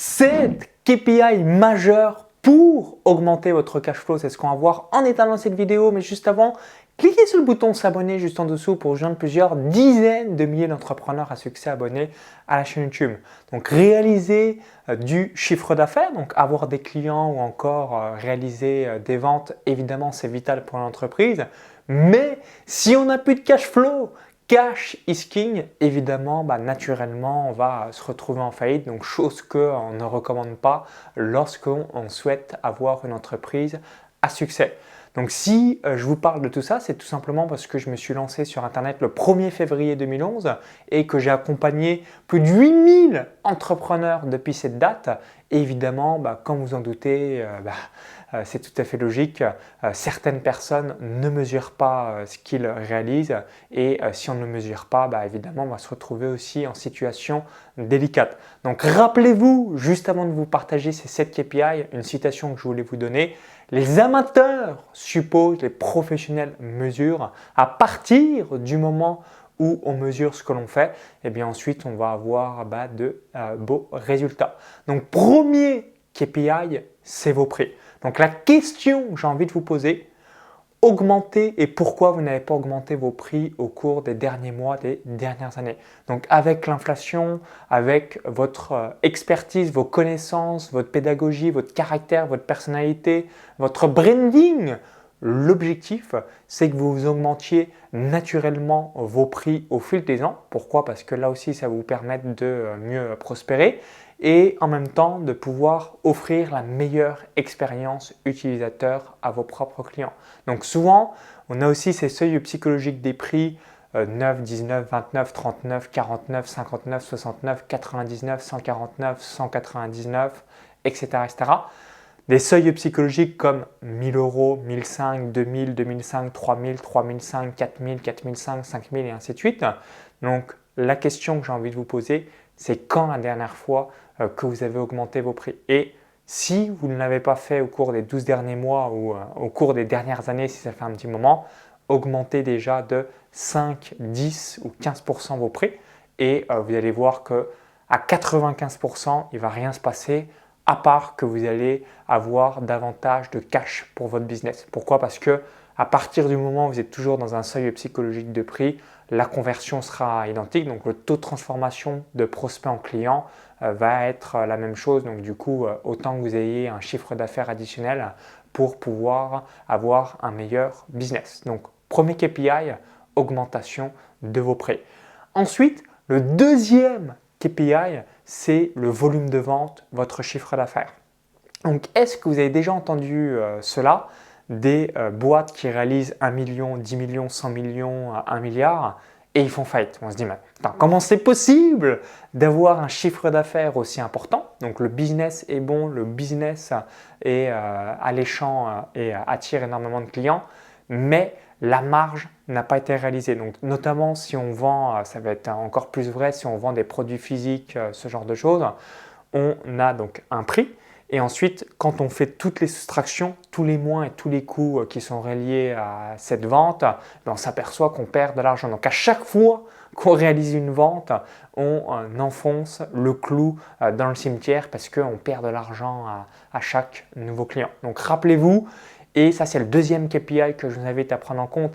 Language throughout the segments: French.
7 KPI majeurs pour augmenter votre cash flow. C'est ce qu'on va voir en état dans cette vidéo. Mais juste avant, cliquez sur le bouton s'abonner juste en dessous pour rejoindre plusieurs dizaines de milliers d'entrepreneurs à succès abonnés à la chaîne YouTube. Donc réaliser du chiffre d'affaires, donc avoir des clients ou encore réaliser des ventes, évidemment c'est vital pour l'entreprise. Mais si on n'a plus de cash flow, cash is king, évidemment, naturellement, on va se retrouver en faillite, donc chose qu'on ne recommande pas lorsqu'on souhaite avoir une entreprise à succès. Donc si je vous parle de tout ça, c'est tout simplement parce que je me suis lancé sur Internet le 1er février 2011 et que j'ai accompagné plus de 8000 entrepreneurs depuis cette date. Et évidemment, comme vous en doutez, c'est tout à fait logique. Certaines personnes ne mesurent pas ce qu'ils réalisent et si on ne mesure pas, évidemment, on va se retrouver aussi en situation délicate. Donc rappelez-vous, juste avant de vous partager ces 7 KPI, une citation que je voulais vous donner. Les amateurs supposent, les professionnels mesurent. À partir du moment où on mesure ce que l'on fait, et bien ensuite on va avoir de beaux résultats. Donc premier KPI, c'est vos prix. Donc la question que j'ai envie de vous poser, augmenter et pourquoi vous n'avez pas augmenté vos prix au cours des derniers mois, des dernières années. Donc avec l'inflation, avec votre expertise, vos connaissances, votre pédagogie, votre caractère, votre personnalité, votre branding, l'objectif c'est que vous augmentiez naturellement vos prix au fil des ans. Pourquoi? Parce que là aussi ça va vous permettre de mieux prospérer et en même temps de pouvoir offrir la meilleure expérience utilisateur à vos propres clients. Donc souvent, on a aussi ces seuils psychologiques des prix 9, 19, 29, 39, 49, 59, 69, 99, 149, 199, etc. etc. Des seuils psychologiques comme 1000 euros, 1005, 2000, 2005, 3000, 3005, 4000, 4005, 5000 et ainsi de suite. Donc la question que j'ai envie de vous poser, c'est quand la dernière fois que vous avez augmenté vos prix. Et si vous ne l'avez pas fait au cours des 12 derniers mois ou au cours des dernières années, si ça fait un petit moment, augmentez déjà de 5, 10 ou 15% vos prix et vous allez voir que à 95%, il ne va rien se passer à part que vous allez avoir davantage de cash pour votre business. Pourquoi? Parce que à partir du moment où vous êtes toujours dans un seuil psychologique de prix, la conversion sera identique. Donc le taux de transformation de prospect en client va être la même chose. Donc du coup, autant que vous ayez un chiffre d'affaires additionnel pour pouvoir avoir un meilleur business. Donc premier KPI, augmentation de vos prix. Ensuite, le deuxième KPI, c'est le volume de vente, votre chiffre d'affaires. Donc, est-ce que vous avez déjà entendu cela? Des boîtes qui réalisent 1 million, 10 millions, 100 millions, 1 milliard et ils font faillite. On se dit, mais attends, comment c'est possible d'avoir un chiffre d'affaires aussi important? Donc, le business est bon, le business est alléchant et attire énormément de clients, mais la marge n'a pas été réalisée. Donc, notamment si on vend, ça va être encore plus vrai si on vend des produits physiques, ce genre de choses, on a donc un prix. Et ensuite, quand on fait toutes les soustractions, tous les mois et tous les coûts qui sont reliés à cette vente, on s'aperçoit qu'on perd de l'argent. Donc à chaque fois qu'on réalise une vente, on enfonce le clou dans le cimetière parce qu'on perd de l'argent à chaque nouveau client. Donc rappelez-vous, et ça c'est le deuxième KPI que je vous invite à prendre en compte,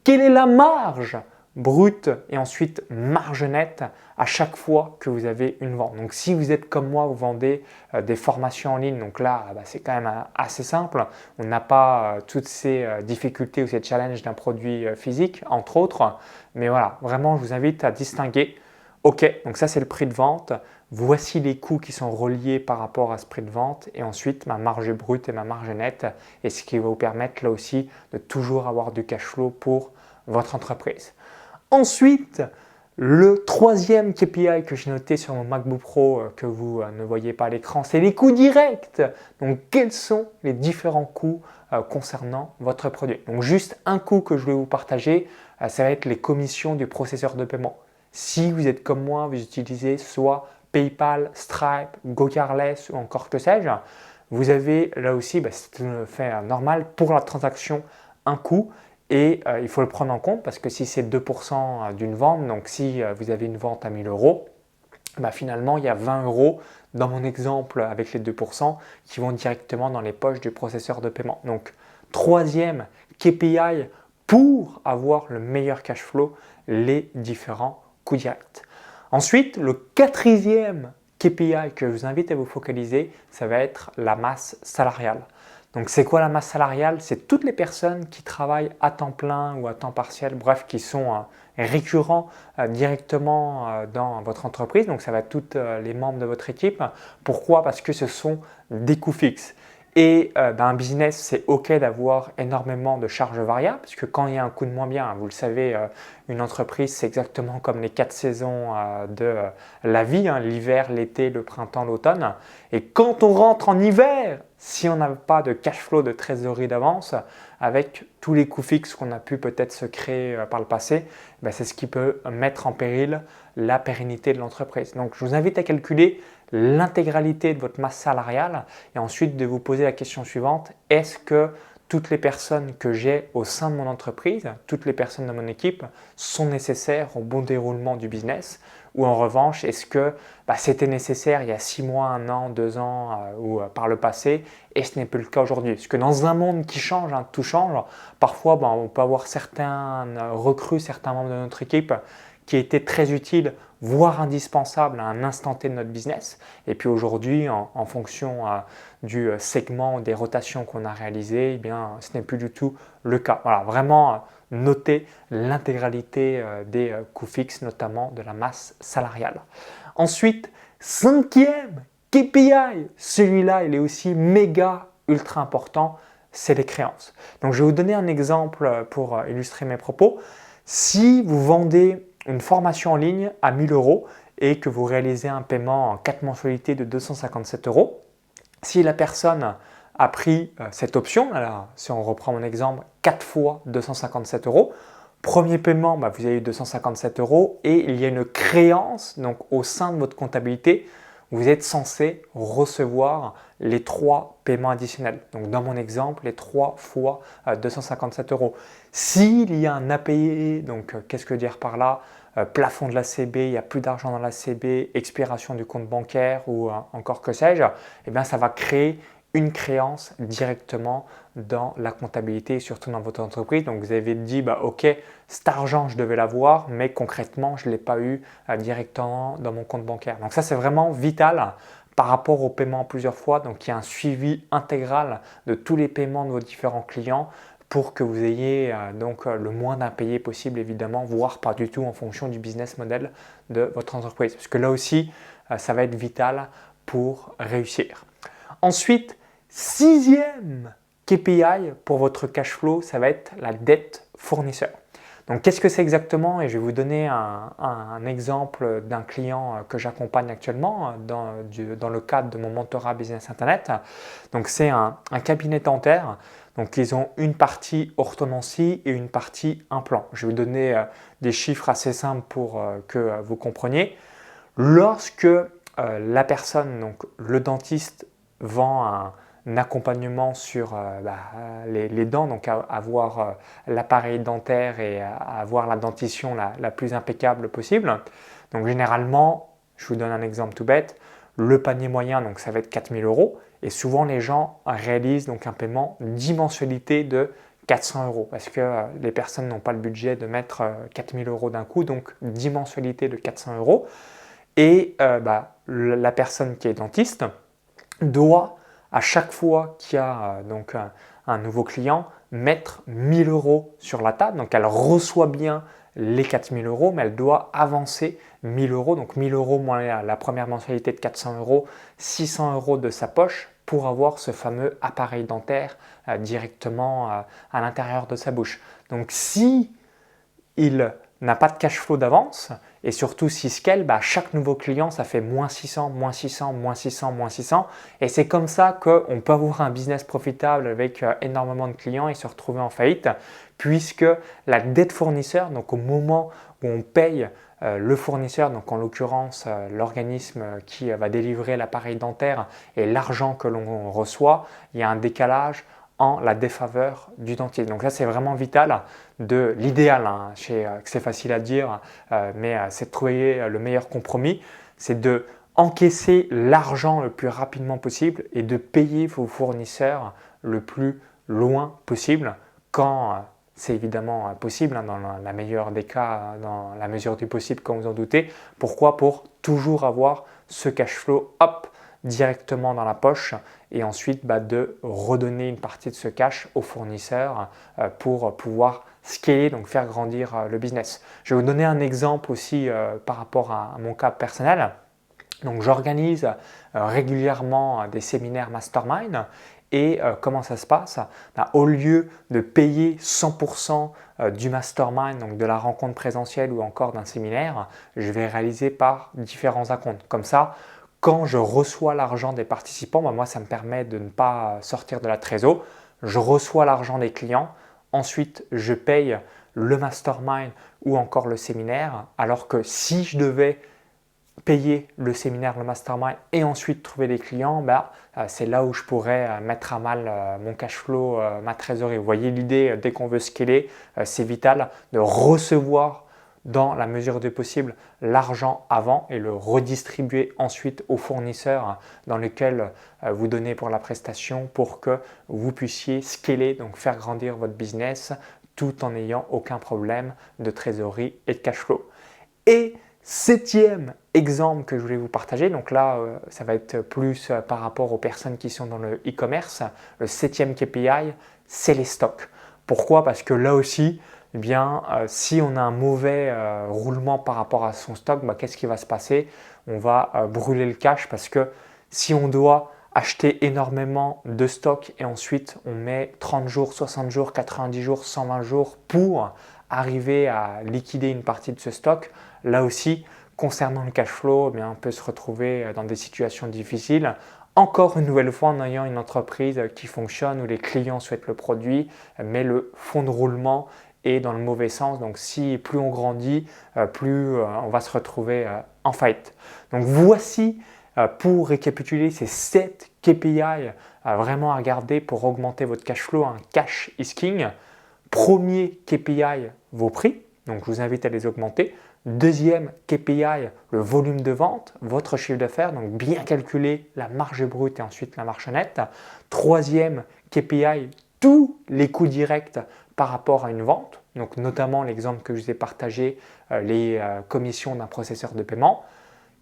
quelle est la marge brute et ensuite marge nette à chaque fois que vous avez une vente. Donc si vous êtes comme moi, vous vendez des formations en ligne, donc là c'est quand même assez simple. On n'a pas toutes ces difficultés ou ces challenges d'un produit physique entre autres. Mais voilà, vraiment je vous invite à distinguer. Ok, donc ça c'est le prix de vente. Voici les coûts qui sont reliés par rapport à ce prix de vente et ensuite ma marge brute et ma marge nette et ce qui va vous permettre là aussi de toujours avoir du cash flow pour votre entreprise. Ensuite, le troisième KPI que j'ai noté sur mon MacBook Pro que vous ne voyez pas à l'écran, c'est les coûts directs. Donc, quels sont les différents coûts concernant votre produit? Donc, juste un coût que je vais vous partager, ça va être les commissions du processeur de paiement. Si vous êtes comme moi, vous utilisez soit PayPal, Stripe, GoCarless ou encore que sais-je, vous avez là aussi, c'est un fait normal pour la transaction, un coût. Et il faut le prendre en compte parce que si c'est 2% d'une vente, donc si vous avez une vente à 1000 euros, finalement il y a 20 euros dans mon exemple avec les 2% qui vont directement dans les poches du processeur de paiement. Donc, troisième KPI pour avoir le meilleur cash flow, les différents coûts directs. Ensuite, le quatrième KPI que je vous invite à vous focaliser, ça va être la masse salariale. Donc, c'est quoi la masse salariale? C'est toutes les personnes qui travaillent à temps plein ou à temps partiel, bref, qui sont récurrents directement dans votre entreprise. Donc, ça va être tous les membres de votre équipe. Pourquoi? Parce que ce sont des coûts fixes. Et dans un business, c'est OK d'avoir énormément de charges variables, parce que quand il y a un coup de moins bien, vous le savez, une entreprise, c'est exactement comme les 4 saisons de la vie, hein, l'hiver, l'été, le printemps, l'automne. Et quand on rentre en hiver, si on n'a pas de cash flow, de trésorerie d'avance, avec tous les coûts fixes qu'on a pu peut-être se créer par le passé, ben c'est ce qui peut mettre en péril la pérennité de l'entreprise. Donc, je vous invite à calculer l'intégralité de votre masse salariale et ensuite de vous poser la question suivante, est-ce que toutes les personnes que j'ai au sein de mon entreprise, toutes les personnes de mon équipe sont nécessaires au bon déroulement du business? Ou en revanche, est-ce que c'était nécessaire il y a 6 mois, 1 an, 2 ans ou par le passé et ce n'est plus le cas aujourd'hui? Parce que dans un monde qui change, hein, tout change, parfois on peut avoir certains recrues, certains membres de notre équipe qui étaient très utiles, voire indispensables à un instant T de notre business. Et puis aujourd'hui, en fonction du segment, des rotations qu'on a réalisées, eh bien, ce n'est plus du tout le cas. Voilà, vraiment noter l'intégralité des coûts fixes, notamment de la masse salariale. Ensuite, cinquième KPI, celui-là, il est aussi méga ultra important, c'est les créances. Donc, je vais vous donner un exemple pour illustrer mes propos. Si vous vendez une formation en ligne à 1 000 € et que vous réalisez un paiement en 4 mensualités de 257 €, si la personne a pris cette option, alors si on reprend mon exemple, 4 fois 257 €, premier paiement, vous avez eu 257 € et il y a une créance donc au sein de votre comptabilité, vous êtes censé recevoir les 3 paiements additionnels. Donc dans mon exemple, les 3 fois 257 €. S'il y a un impayé, donc qu'est-ce que dire par là? Plafond de la CB, il n'y a plus d'argent dans la CB, expiration du compte bancaire ou encore que sais-je, eh bien ça va créer une créance directement dans la comptabilité et surtout dans votre entreprise. Donc vous avez dit, ok, cet argent je devais l'avoir, mais concrètement je ne l'ai pas eu directement dans mon compte bancaire. Donc ça c'est vraiment vital par rapport au paiement plusieurs fois. Donc il y a un suivi intégral de tous les paiements de vos différents clients pour que vous ayez donc le moins d'impayés possible évidemment, voire pas du tout en fonction du business model de votre entreprise. Parce que là aussi, ça va être vital pour réussir. Ensuite, sixième KPI pour votre cash flow, ça va être la dette fournisseur. Donc, qu'est-ce que c'est exactement? Et je vais vous donner un exemple d'un client que j'accompagne actuellement dans le cadre de mon mentorat Business Internet. Donc, c'est un cabinet dentaire. Donc, ils ont une partie orthodontie et une partie implant. Je vais vous donner des chiffres assez simples pour que vous compreniez. Lorsque la personne, donc le dentiste, vend un accompagnement sur les dents, donc avoir l'appareil dentaire et avoir la dentition la plus impeccable possible. Donc généralement, je vous donne un exemple tout bête, le panier moyen, donc ça va être 4 000 € et souvent les gens réalisent donc un paiement 10 mensualités de 400 € parce que les personnes n'ont pas le budget de mettre 4 000 € d'un coup, donc 10 mensualités de 400 € et la personne qui est dentiste doit à chaque fois qu'il y a donc un nouveau client, mettre 1 000 € sur la table. Donc elle reçoit bien les 4 000 €, mais elle doit avancer 1 000 €. Donc 1 000 € moins la première mensualité de 400 €, 600 € de sa poche pour avoir ce fameux appareil dentaire directement à l'intérieur de sa bouche. Donc si il n'a pas de cash flow d'avance et surtout si scale, chaque nouveau client ça fait moins 600, moins 600, moins 600, moins 600 et c'est comme ça qu'on peut avoir un business profitable avec énormément de clients et se retrouver en faillite puisque la dette fournisseur, donc au moment où on paye le fournisseur, donc en l'occurrence l'organisme qui va délivrer l'appareil dentaire et l'argent que l'on reçoit, il y a un décalage en la défaveur du dentiste. Donc là, c'est vraiment vital de l'idéal. C'est facile à dire, mais c'est de trouver le meilleur compromis. C'est de encaisser l'argent le plus rapidement possible et de payer vos fournisseurs le plus loin possible quand c'est évidemment possible, hein, dans la meilleure des cas, dans la mesure du possible, comme vous en doutez. Pourquoi? Pour toujours avoir ce cash flow directement dans la poche et ensuite de redonner une partie de ce cash aux fournisseurs pour pouvoir scaler, donc faire grandir le business. Je vais vous donner un exemple aussi par rapport à mon cas personnel. Donc j'organise régulièrement des séminaires mastermind. Et comment ça se passe? Au lieu de payer 100% du mastermind, donc de la rencontre présentielle ou encore d'un séminaire, je vais réaliser par différents acomptes. Comme ça, quand je reçois l'argent des participants, moi ça me permet de ne pas sortir de la trésor. Je reçois l'argent des clients, ensuite je paye le mastermind ou encore le séminaire, alors que si je devais payer le séminaire, le mastermind et ensuite trouver des clients, c'est là où je pourrais mettre à mal mon cash flow, ma trésorerie. Vous voyez l'idée, dès qu'on veut scaler, c'est vital de recevoir dans la mesure du possible l'argent avant et le redistribuer ensuite aux fournisseurs dans lesquels vous donnez pour la prestation pour que vous puissiez scaler, donc faire grandir votre business tout en n'ayant aucun problème de trésorerie et de cash flow. Et septième exemple que je voulais vous partager, donc là ça va être plus par rapport aux personnes qui sont dans le e-commerce. Le septième KPI, c'est les stocks. Pourquoi? Parce que là aussi, si on a un mauvais roulement par rapport à son stock, qu'est-ce qui va se passer? On va brûler le cash parce que si on doit acheter énormément de stock et ensuite on met 30 jours, 60 jours, 90 jours, 120 jours pour arriver à liquider une partie de ce stock, là aussi, concernant le cash flow, on peut se retrouver dans des situations difficiles. Encore une nouvelle fois, en ayant une entreprise qui fonctionne, où les clients souhaitent le produit, mais le fonds de roulement est dans le mauvais sens. Donc, plus on grandit, plus on va se retrouver en faillite. Donc, voici, pour récapituler, ces 7 KPI vraiment à regarder pour augmenter votre cash flow. Un cash is king. Premier KPI, vos prix. Donc, je vous invite à les augmenter. Deuxième KPI, le volume de vente, votre chiffre d'affaires, donc bien calculer la marge brute et ensuite la marge nette. Troisième KPI, tous les coûts directs par rapport à une vente, donc notamment l'exemple que je vous ai partagé, les commissions d'un processeur de paiement.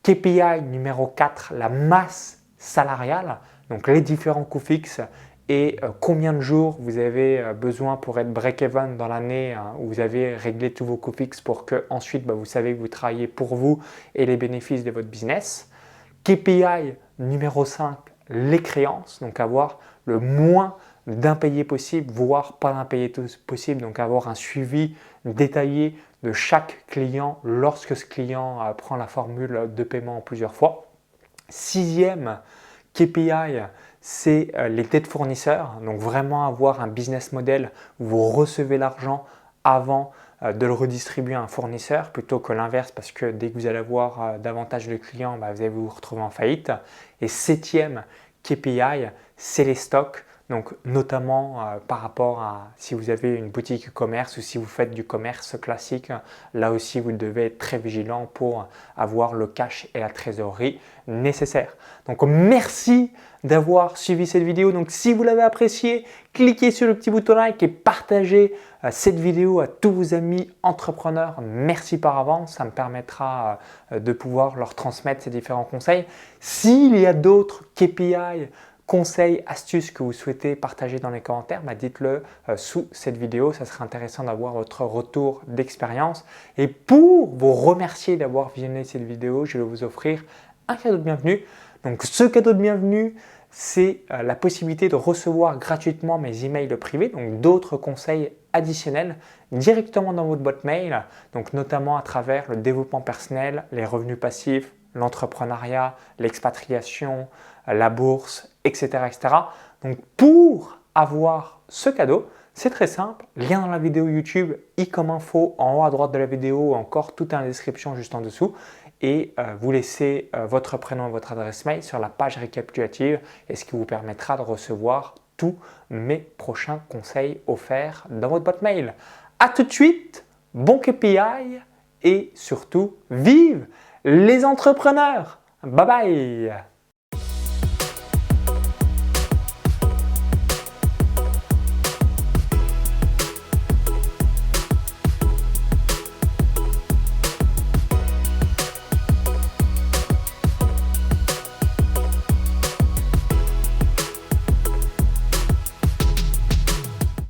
KPI numéro 4, la masse salariale, donc les différents coûts fixes et combien de jours vous avez besoin pour être break-even dans l'année où vous avez réglé tous vos coûts fixes pour que ensuite vous savez que vous travaillez pour vous et les bénéfices de votre business. KPI numéro 5, les créances, donc avoir le moins d'impayés possible, voire pas d'impayés possible, donc avoir un suivi détaillé de chaque client lorsque ce client prend la formule de paiement plusieurs fois. Sixième KPI, c'est les dettes fournisseurs, donc vraiment avoir un business model où vous recevez l'argent avant de le redistribuer à un fournisseur plutôt que l'inverse, parce que dès que vous allez avoir davantage de clients, vous allez vous retrouver en faillite. Et septième KPI, c'est les stocks. Donc notamment par rapport à si vous avez une boutique e-commerce ou si vous faites du commerce classique, là aussi vous devez être très vigilant pour avoir le cash et la trésorerie nécessaires. Donc merci d'avoir suivi cette vidéo. Donc si vous l'avez apprécié, cliquez sur le petit bouton like et partagez cette vidéo à tous vos amis entrepreneurs. Merci par avance, ça me permettra de pouvoir leur transmettre ces différents conseils. S'il y a d'autres KPI, conseils, astuces que vous souhaitez partager dans les commentaires, dites-le sous cette vidéo. Ça serait intéressant d'avoir votre retour d'expérience. Et pour vous remercier d'avoir visionné cette vidéo, je vais vous offrir un cadeau de bienvenue. Donc ce cadeau de bienvenue, c'est la possibilité de recevoir gratuitement mes emails privés, donc d'autres conseils additionnels directement dans votre boîte mail, donc notamment à travers le développement personnel, les revenus passifs, l'entrepreneuriat, l'expatriation, la bourse, etc., etc. Donc pour avoir ce cadeau, c'est très simple, lien dans la vidéo YouTube, i comme info en haut à droite de la vidéo, encore tout est en description juste en dessous. Et vous laissez votre prénom et votre adresse mail sur la page récapitulative, et ce qui vous permettra de recevoir tous mes prochains conseils offerts dans votre boîte mail. A tout de suite, bon KPI et surtout, vive les entrepreneurs! Bye bye!